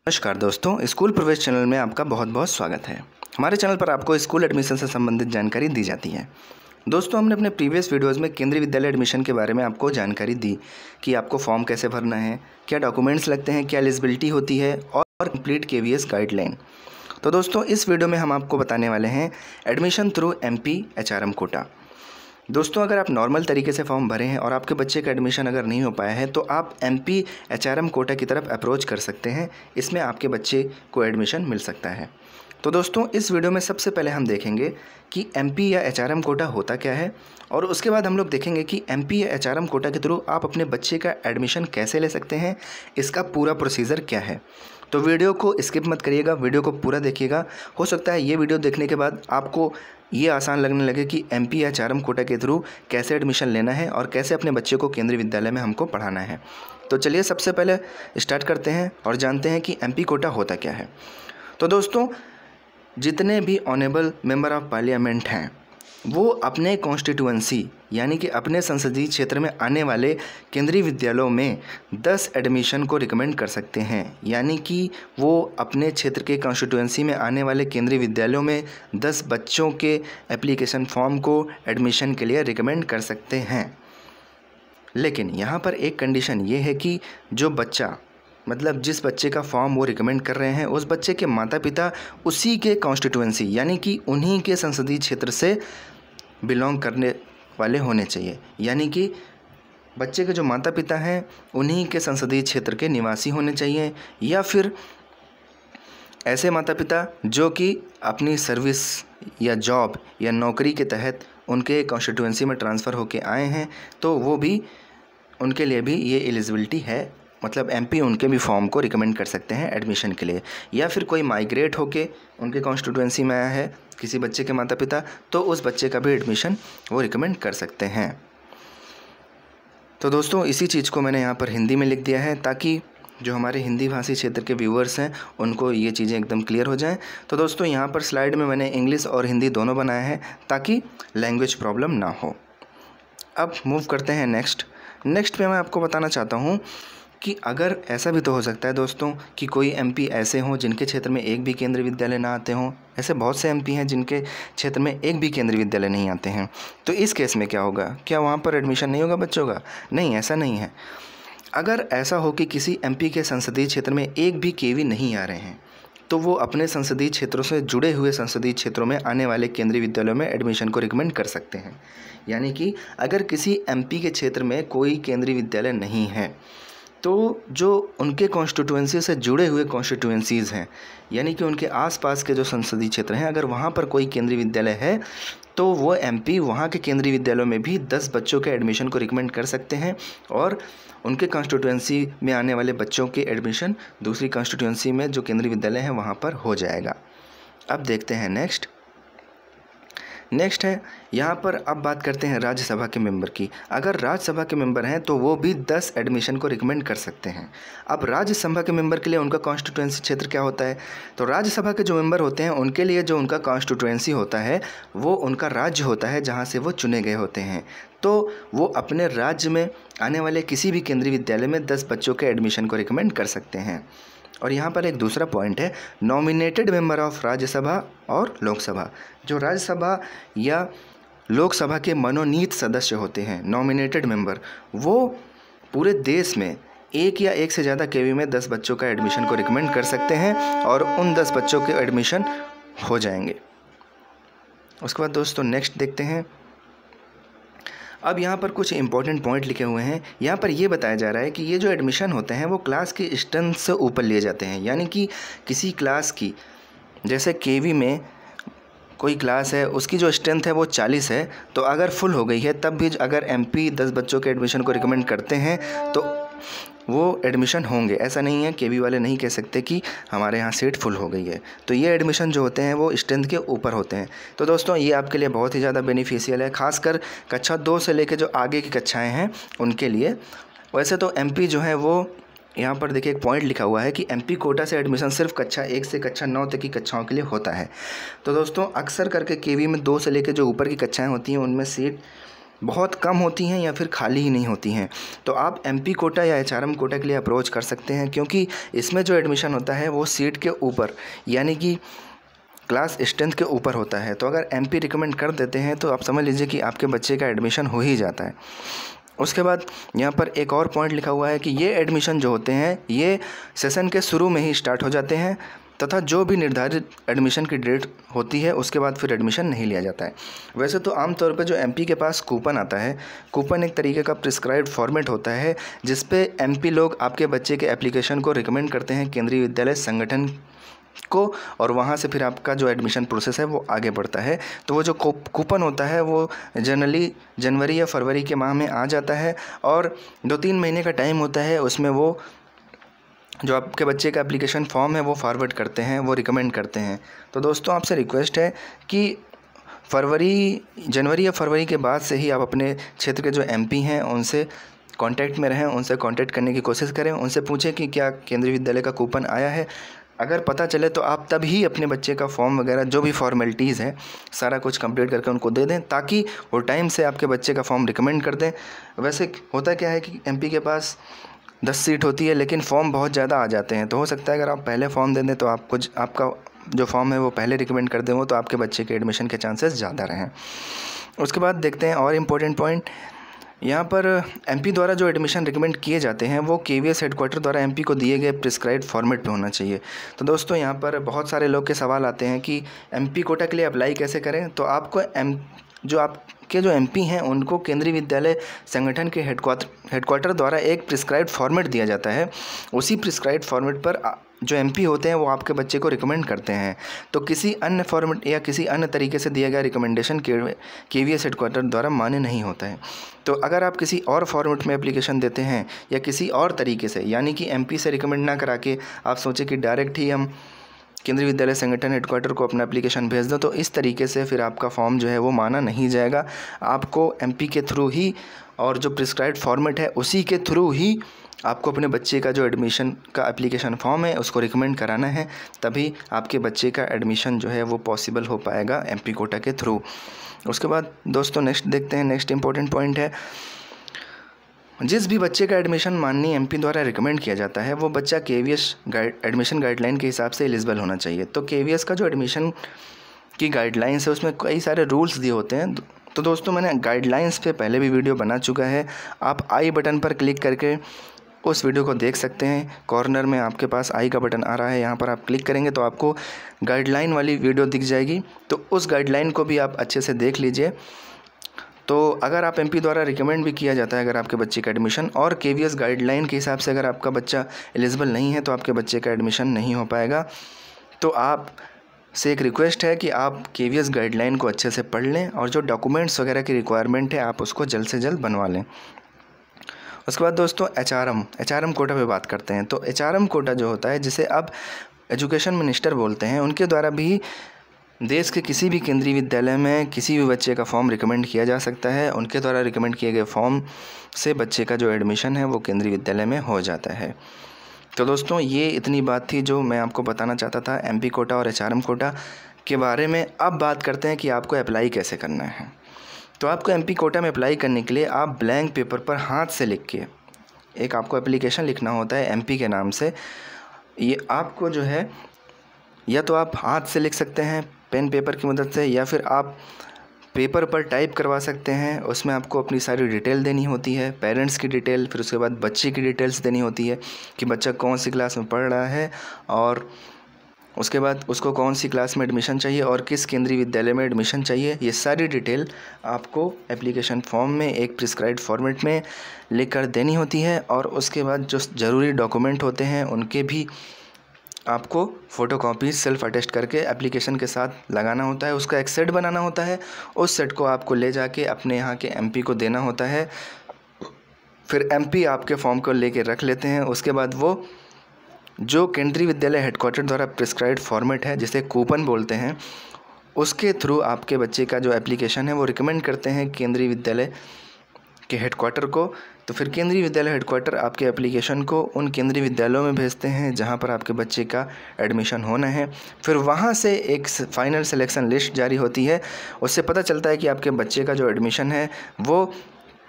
नमस्कार दोस्तों, स्कूल प्रवेश चैनल में आपका बहुत बहुत स्वागत है। हमारे चैनल पर आपको स्कूल एडमिशन से संबंधित जानकारी दी जाती है। दोस्तों, हमने अपने प्रीवियस वीडियोस में केंद्रीय विद्यालय एडमिशन के बारे में आपको जानकारी दी कि आपको फॉर्म कैसे भरना है, क्या डॉक्यूमेंट्स लगते हैं, क्या एलिजिबिलिटी होती है और कंप्लीट केवीएस गाइडलाइन। तो दोस्तों, इस वीडियो में हम आपको बताने वाले हैं admission through MP HRM quota. दोस्तों, अगर आप नॉर्मल तरीके से फॉर्म भरे हैं और आपके बच्चे का एडमिशन अगर नहीं हो पाया है तो आप MP HRM कोटा की तरफ अप्रोच कर सकते हैं। इसमें आपके बच्चे को एडमिशन मिल सकता है। तो दोस्तों, इस वीडियो में सबसे पहले हम देखेंगे कि MP या HRM कोटा होता क्या है और उसके बाद हम लोग देखेंगे कि MP या HRM कोटा के थ्रू आप अपने बच्चे का एडमिशन कैसे ले सकते हैं, इसका पूरा प्रोसीजर क्या है। तो वीडियो को स्किप मत करिएगा, वीडियो को पूरा देखिएगा। हो सकता है ये वीडियो देखने के बाद आपको ये आसान लगने लगे कि MP या HRM कोटा के थ्रू कैसे एडमिशन लेना है और कैसे अपने बच्चे को केंद्रीय विद्यालय में हमको पढ़ाना है। तो चलिए सबसे पहले स्टार्ट करते हैं और जानते हैं कि MP कोटा होता क्या है। तो दोस्तों, जितने भी ऑनरेबल मेंबर ऑफ पार्लियामेंट हैं वो अपने कॉन्स्टिट्यूएंसी यानी कि अपने संसदीय क्षेत्र में आने वाले केंद्रीय विद्यालयों में 10 एडमिशन को रिकमेंड कर सकते हैं। यानी कि वो अपने क्षेत्र के कॉन्स्टिट्यूएंसी में आने वाले केंद्रीय विद्यालयों में 10 बच्चों के एप्लीकेशन फॉर्म को एडमिशन के लिए रिकमेंड कर सकते हैं। लेकिन यहाँ पर एक कंडीशन ये है कि जो बच्चा मतलब जिस बच्चे का फॉर्म वो रिकमेंड कर रहे हैं उस बच्चे के माता पिता उसी के कॉन्स्टिट्यूएंसी यानी कि उन्हीं के संसदीय क्षेत्र से बिलोंग करने वाले होने चाहिए। यानी कि बच्चे के जो माता पिता हैं उन्हीं के संसदीय क्षेत्र के निवासी होने चाहिए, या फिर ऐसे माता पिता जो कि अपनी सर्विस या जॉब या नौकरी के तहत उनके कॉन्स्टिट्यूएंसी में ट्रांसफ़र होके आए हैं, तो वो भी उनके लिए भी ये एलिजिबिलिटी है। मतलब MP उनके भी फॉर्म को रिकमेंड कर सकते हैं एडमिशन के लिए। या फिर कोई माइग्रेट होके उनके कॉन्स्टिट्यूएंसी में आया है किसी बच्चे के माता पिता, तो उस बच्चे का भी एडमिशन वो रिकमेंड कर सकते हैं। तो दोस्तों, इसी चीज़ को मैंने यहाँ पर हिंदी में लिख दिया है ताकि जो हमारे हिंदी भाषी क्षेत्र के व्यूअर्स हैं उनको ये चीज़ें एकदम क्लियर हो जाएं। तो दोस्तों, यहाँ पर स्लाइड में मैंने इंग्लिश और हिंदी दोनों बनाया है ताकि लैंग्वेज प्रॉब्लम ना हो। अब मूव करते हैं नेक्स्ट पे मैं आपको बताना चाहता हूँ कि अगर ऐसा भी तो हो सकता है दोस्तों कि कोई MP ऐसे हों जिनके क्षेत्र में एक भी केंद्रीय विद्यालय ना आते हों। ऐसे बहुत से MP हैं जिनके क्षेत्र में एक भी केंद्रीय विद्यालय नहीं आते हैं। तो इस केस में क्या होगा? क्या वहाँ पर एडमिशन नहीं होगा बच्चों का? नहीं, ऐसा नहीं है। अगर ऐसा हो कि किसी MP के संसदीय क्षेत्र में एक भी KV नहीं आ रहे हैं तो वो अपने संसदीय क्षेत्रों से जुड़े हुए संसदीय क्षेत्रों में आने वाले केंद्रीय विद्यालयों में एडमिशन को रिकमेंड कर सकते हैं। यानी कि अगर किसी MP के क्षेत्र में कोई केंद्रीय विद्यालय नहीं है तो जो उनके कॉन्स्टिट्यूएंसी से जुड़े हुए कॉन्स्टिट्यूएंसीज़ हैं यानी कि उनके आसपास के जो संसदीय क्षेत्र हैं, अगर वहाँ पर कोई केंद्रीय विद्यालय है तो वो MP वहाँ के केंद्रीय विद्यालयों में भी 10 बच्चों के एडमिशन को रिकमेंड कर सकते हैं और उनके कॉन्स्टिट्यूएंसी में आने वाले बच्चों के एडमिशन दूसरी कॉन्स्टिट्यूएंसी में जो केंद्रीय विद्यालय है वहाँ पर हो जाएगा। अब देखते हैं नेक्स्ट है यहाँ पर अब बात करते हैं राज्यसभा के मेंबर की। अगर राज्यसभा के मेंबर हैं तो वो भी 10 एडमिशन को रिकमेंड कर सकते हैं। अब राज्यसभा के मेंबर के लिए उनका कॉन्स्टिट्यूएंसी क्षेत्र क्या होता है? तो राज्यसभा के जो मेंबर होते हैं उनके लिए जो उनका कॉन्स्टिट्यूएंसी होता है वो उनका राज्य होता है जहाँ से वो चुने गए होते हैं। तो वो अपने राज्य में आने वाले किसी भी केंद्रीय विद्यालय में 10 बच्चों के एडमिशन को रिकमेंड कर सकते हैं। और यहाँ पर एक दूसरा पॉइंट है, नॉमिनेटेड मेंबर ऑफ राज्यसभा और लोकसभा। जो राज्यसभा या लोकसभा के मनोनीत सदस्य होते हैं, नॉमिनेटेड मेंबर, वो पूरे देश में एक या एक से ज़्यादा KV में 10 बच्चों का एडमिशन को रिकमेंड कर सकते हैं और उन 10 बच्चों के एडमिशन हो जाएंगे। उसके बाद दोस्तों नेक्स्ट देखते हैं। अब यहाँ पर कुछ इंपॉर्टेंट पॉइंट लिखे हुए हैं। यहाँ पर ये बताया जा रहा है कि ये जो एडमिशन होते हैं वो क्लास की स्ट्रेंथ से ऊपर लिए जाते हैं। यानी कि किसी क्लास की, जैसे KV में कोई क्लास है उसकी जो स्ट्रेंथ है वो 40 है, तो अगर फुल हो गई है तब भी अगर MP 10 बच्चों के एडमिशन को रिकमेंड करते हैं तो वो एडमिशन होंगे। ऐसा नहीं है, KV वाले नहीं कह सकते कि हमारे यहाँ सीट फुल हो गई है। तो ये एडमिशन जो होते हैं वो स्ट्रेंथ के ऊपर होते हैं। तो दोस्तों, ये आपके लिए बहुत ही ज़्यादा बेनिफिशियल है, खासकर कक्षा 2 से लेकर जो आगे की कक्षाएं हैं उनके लिए। वैसे तो MP जो है वो यहाँ पर देखिए एक पॉइंट लिखा हुआ है कि MP कोटा से एडमिशन सिर्फ कक्षा 1 से कक्षा 9 तक की कक्षाओं के लिए होता है। तो दोस्तों, अक्सर करके KV में 2 से लेकर जो ऊपर की कक्षाएँ होती हैं उनमें सीट बहुत कम होती हैं या फिर खाली ही नहीं होती हैं। तो आप एमपी कोटा या एचआरएम कोटा के लिए अप्रोच कर सकते हैं, क्योंकि इसमें जो एडमिशन होता है वो सीट के ऊपर यानी कि क्लास स्ट्रेंथ के ऊपर होता है। तो अगर एमपी रिकमेंड कर देते हैं तो आप समझ लीजिए कि आपके बच्चे का एडमिशन हो ही जाता है। उसके बाद यहाँ पर एक और पॉइंट लिखा हुआ है कि ये एडमिशन जो होते हैं ये सेशन के शुरू में ही स्टार्ट हो जाते हैं तथा जो भी निर्धारित एडमिशन की डेट होती है उसके बाद फिर एडमिशन नहीं लिया जाता है। वैसे तो आमतौर पर जो एमपी के पास कूपन आता है, कूपन एक तरीके का प्रिस्क्राइब्ड फॉर्मेट होता है जिस पे एमपी लोग आपके बच्चे के एप्लीकेशन को रिकमेंड करते हैं केंद्रीय विद्यालय संगठन को, और वहाँ से फिर आपका जो एडमिशन प्रोसेस है वो आगे बढ़ता है। तो वो जो कूपन होता है वो जनरली जनवरी या फरवरी के माह में आ जाता है और 2-3 महीने का टाइम होता है। उसमें वो जो आपके बच्चे का एप्लीकेशन फॉर्म है वो फॉरवर्ड करते हैं, वो रिकमेंड करते हैं। तो दोस्तों आपसे रिक्वेस्ट है कि जनवरी या फरवरी के बाद से ही आप अपने क्षेत्र के जो एमपी हैं उनसे कांटेक्ट में रहें, उनसे कांटेक्ट करने की कोशिश करें, उनसे पूछें कि क्या केंद्रीय विद्यालय का कूपन आया है। अगर पता चले तो आप तभी अपने बच्चे का फॉर्म वगैरह जो भी फॉर्मेलिटीज़ है सारा कुछ कंप्लीट करके उनको दे दें, ताकि वो टाइम से आपके बच्चे का फॉर्म रिकमेंड कर दें। वैसे होता क्या है कि एमपी के पास 10 सीट होती है लेकिन फॉर्म बहुत ज़्यादा आ जाते हैं। तो हो सकता है अगर आप पहले फॉर्म दे दें तो आपका जो फॉर्म है वो पहले रिकमेंड कर दें वो, तो आपके बच्चे के एडमिशन के चांसेस ज़्यादा रहें। उसके बाद देखते हैं और इम्पोर्टेंट पॉइंट, यहाँ पर एमपी द्वारा जो एडमिशन रिकमेंड किए जाते हैं वो केवीएस हेडक्वार्टर द्वारा एमपी को दिए गए प्रिस्क्राइब्ड फॉर्मेट पे होना चाहिए। तो दोस्तों यहाँ पर बहुत सारे लोग के सवाल आते हैं कि एमपी कोटा के लिए अप्लाई कैसे करें। तो आपको जो आपके जो एमपी हैं उनको केंद्रीय विद्यालय संगठन के हेडक्वार्टर द्वारा एक प्रिस्क्राइब्ड फॉर्मेट दिया जाता है। उसी प्रिस्क्राइब्ड फॉर्मेट पर जो एमपी होते हैं वो आपके बच्चे को रिकमेंड करते हैं। तो किसी अन्य फॉर्मेट या किसी अन्य तरीके से दिया गया रिकमेंडेशन केवीएस हेडक्वार्टर द्वारा मान्य नहीं होता है। तो अगर आप किसी और फॉर्मेट में एप्लीकेशन देते हैं या किसी और तरीके से, यानी कि एमपी से रिकमेंड ना करा के आप सोचे कि डायरेक्ट ही हम केंद्रीय विद्यालय संगठन हेडक्वार्टर को अपना एप्लीकेशन भेज दो, तो इस तरीके से फिर आपका फॉर्म जो है वो माना नहीं जाएगा। आपको एमपी के थ्रू ही और जो प्रिस्क्राइब्ड फॉर्मेट है उसी के थ्रू ही आपको अपने बच्चे का जो एडमिशन का एप्लीकेशन फॉर्म है उसको रिकमेंड कराना है, तभी आपके बच्चे का एडमिशन जो है वो पॉसिबल हो पाएगा एमपी कोटा के थ्रू। उसके बाद दोस्तों नेक्स्ट देखते हैं, नेक्स्ट इंपॉर्टेंट पॉइंट है, जिस भी बच्चे का एडमिशन माननीय एमपी द्वारा रिकमेंड किया जाता है वो बच्चा केवीएस एडमिशन गाइडलाइन के हिसाब से एलिजिबल होना चाहिए। तो केवीएस का जो एडमिशन की गाइडलाइंस है उसमें कई सारे रूल्स दिए होते हैं। तो दोस्तों मैंने गाइडलाइंस पे पहले भी वीडियो बना चुका है, आप आई बटन पर क्लिक करके उस वीडियो को देख सकते हैं। कॉर्नर में आपके पास आई का बटन आ रहा है, यहाँ पर आप क्लिक करेंगे तो आपको गाइडलाइन वाली वीडियो दिख जाएगी। तो उस गाइडलाइन को भी आप अच्छे से देख लीजिए। तो अगर आप एमपी द्वारा रिकमेंड भी किया जाता है अगर आपके बच्चे का एडमिशन, और केवीएस गाइडलाइन के हिसाब से अगर आपका बच्चा एलिजिबल नहीं है तो आपके बच्चे का एडमिशन नहीं हो पाएगा। तो आप से एक रिक्वेस्ट है कि आप केवीएस गाइडलाइन को अच्छे से पढ़ लें और जो डॉक्यूमेंट्स वगैरह की रिक्वायरमेंट है आप उसको जल्द से जल्द बनवा लें। उसके बाद दोस्तों एचआरएम कोटा पे बात करते हैं। तो एचआरएम कोटा जो होता है जिसे अब एजुकेशन मिनिस्टर बोलते हैं, उनके द्वारा भी देश के किसी भी केंद्रीय विद्यालय में किसी भी बच्चे का फॉर्म रिकमेंड किया जा सकता है। उनके द्वारा रिकमेंड किए गए फॉर्म से बच्चे का जो एडमिशन है वो केंद्रीय विद्यालय में हो जाता है। तो दोस्तों ये इतनी बात थी जो मैं आपको बताना चाहता था एमपी कोटा और एचआरएम कोटा के बारे में। अब बात करते हैं कि आपको अप्लाई कैसे करना है। तो आपको एमपी कोटा में अप्लाई करने के लिए आप ब्लैंक पेपर पर हाथ से लिख के एक आपको एप्लीकेशन लिखना होता है एमपी के नाम से। ये आपको जो है या तो आप हाथ से लिख सकते हैं पेन पेपर की मदद से, या फिर आप पेपर पर टाइप करवा सकते हैं। उसमें आपको अपनी सारी डिटेल देनी होती है, पेरेंट्स की डिटेल, फिर उसके बाद बच्चे की डिटेल्स देनी होती है कि बच्चा कौन सी क्लास में पढ़ रहा है, और उसके बाद उसको कौन सी क्लास में एडमिशन चाहिए और किस केंद्रीय विद्यालय में एडमिशन चाहिए। ये सारी डिटेल आपको एप्लीकेशन फॉर्म में एक प्रिस्क्राइब्ड फॉर्मेट में लिख कर देनी होती है। और उसके बाद जो ज़रूरी डॉक्यूमेंट होते हैं उनके भी आपको फ़ोटोकॉपी सेल्फ अटेस्ट करके एप्लीकेशन के साथ लगाना होता है। उसका एक सेट बनाना होता है, उस सेट को आपको ले जाके अपने यहाँ के एमपी को देना होता है। फिर एमपी आपके फॉर्म को लेके रख लेते हैं। उसके बाद वो जो केंद्रीय विद्यालय हेडक्वार्टर द्वारा प्रिस्क्राइब्ड फॉर्मेट है जिसे कूपन बोलते हैं, उसके थ्रू आपके बच्चे का जो एप्लीकेशन है वो रिकमेंड करते हैं केंद्रीय विद्यालय के हेडक्वार्टर को तो फिर केंद्रीय विद्यालय हेडक्वार्टर आपके एप्लीकेशन को उन केंद्रीय विद्यालयों में भेजते हैं जहाँ पर आपके बच्चे का एडमिशन होना है। फिर वहाँ से एक फाइनल सिलेक्शन लिस्ट जारी होती है। उससे पता चलता है कि आपके बच्चे का जो एडमिशन है वो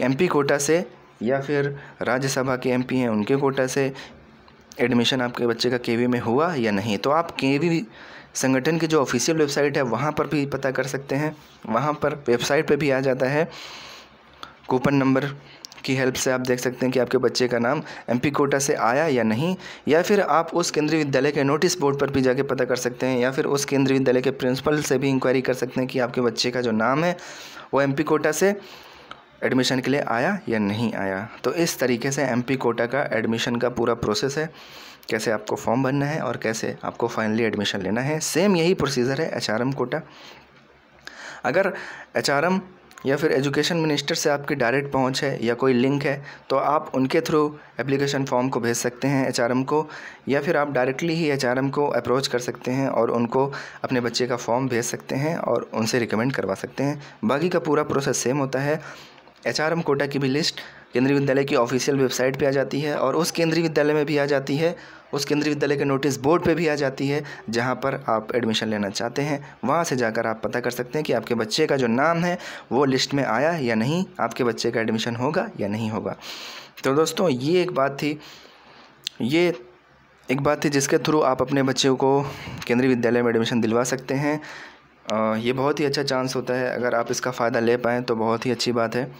MP कोटा से या फिर राज्यसभा के MP हैं उनके कोटा से एडमिशन आपके बच्चे का KV में हुआ या नहीं। तो आप KV संगठन की जो ऑफिशियल वेबसाइट है वहाँ पर भी पता कर सकते हैं। वहाँ पर वेबसाइट पे भी आ जाता है, कूपन नंबर की हेल्प से आप देख सकते हैं कि आपके बच्चे का नाम MP कोटा से आया या नहीं। या फिर आप उस केंद्रीय विद्यालय के नोटिस बोर्ड पर भी जाके पता कर सकते हैं, या फिर उस केंद्रीय विद्यालय के प्रिंसिपल से भी इंक्वायरी कर सकते हैं कि आपके बच्चे का जो नाम है वो MP कोटा से एडमिशन के लिए आया या नहीं आया। तो इस तरीके से MP कोटा का एडमिशन का पूरा प्रोसेस है, कैसे आपको फॉर्म भरना है और कैसे आपको फाइनली एडमिशन लेना है। सेम यही प्रोसीजर है HRM कोटा। अगर HRM या फिर एजुकेशन मिनिस्टर से आपकी डायरेक्ट पहुंच है या कोई लिंक है तो आप उनके थ्रू एप्लीकेशन फॉर्म को भेज सकते हैं HRM को, या फिर आप डायरेक्टली ही HRM को अप्रोच कर सकते हैं और उनको अपने बच्चे का फॉर्म भेज सकते हैं और उनसे रिकमेंड करवा सकते हैं। बाकी का पूरा प्रोसेस सेम होता है। HRM कोटा की भी लिस्ट केंद्रीय विद्यालय की ऑफिशियल वेबसाइट पे आ जाती है और उस केंद्रीय विद्यालय में भी आ जाती है, उस केंद्रीय विद्यालय के नोटिस बोर्ड पे भी आ जाती है जहाँ पर आप एडमिशन लेना चाहते हैं। वहाँ से जाकर आप पता कर सकते हैं कि आपके बच्चे का जो नाम है वो लिस्ट में आया या नहीं, आपके बच्चे का एडमिशन होगा या नहीं होगा। तो दोस्तों ये एक बात थी जिसके थ्रू आप अपने बच्चे को केंद्रीय विद्यालय में एडमिशन दिलवा सकते हैं। ये बहुत ही अच्छा चांस होता है, अगर आप इसका फ़ायदा ले पाएँ तो बहुत ही अच्छी बात है।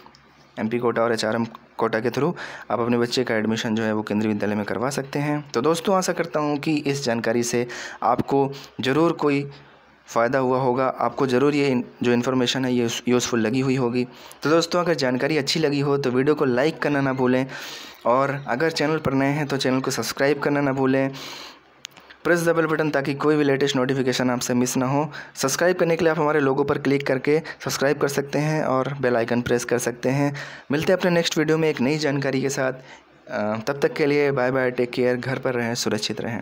MP कोटा और HRM कोटा के थ्रू आप अपने बच्चे का एडमिशन जो है वो केंद्रीय विद्यालय में करवा सकते हैं। तो दोस्तों आशा करता हूँ कि इस जानकारी से आपको ज़रूर कोई फ़ायदा हुआ होगा, आपको ज़रूर ये जो इन्फॉर्मेशन है ये यूज़फुल लगी हुई होगी। तो दोस्तों अगर जानकारी अच्छी लगी हो तो वीडियो को लाइक करना ना भूलें, और अगर चैनल पर नए हैं तो चैनल को सब्सक्राइब करना ना भूलें। प्रेस द बेल बटन ताकि कोई भी लेटेस्ट नोटिफिकेशन आपसे मिस ना हो। सब्सक्राइब करने के लिए आप हमारे लोगो पर क्लिक करके सब्सक्राइब कर सकते हैं और बेल आइकन प्रेस कर सकते हैं। मिलते हैं अपने नेक्स्ट वीडियो में एक नई जानकारी के साथ। तब तक के लिए बाय बाय, टेक केयर, घर पर रहें, सुरक्षित रहें।